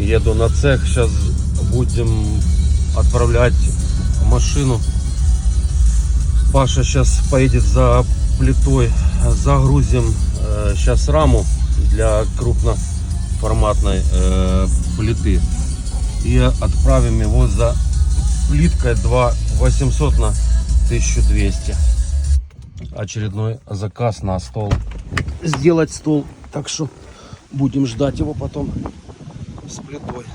еду на цех. Сейчас будем отправлять машину. Паша сейчас поедет за плитой. Загрузим сейчас раму для крупноформатной плиты. И отправим его за плиткой 2800 на 1200. Очередной заказ на стол. Сделать стол. Так что будем ждать его потом с плитой.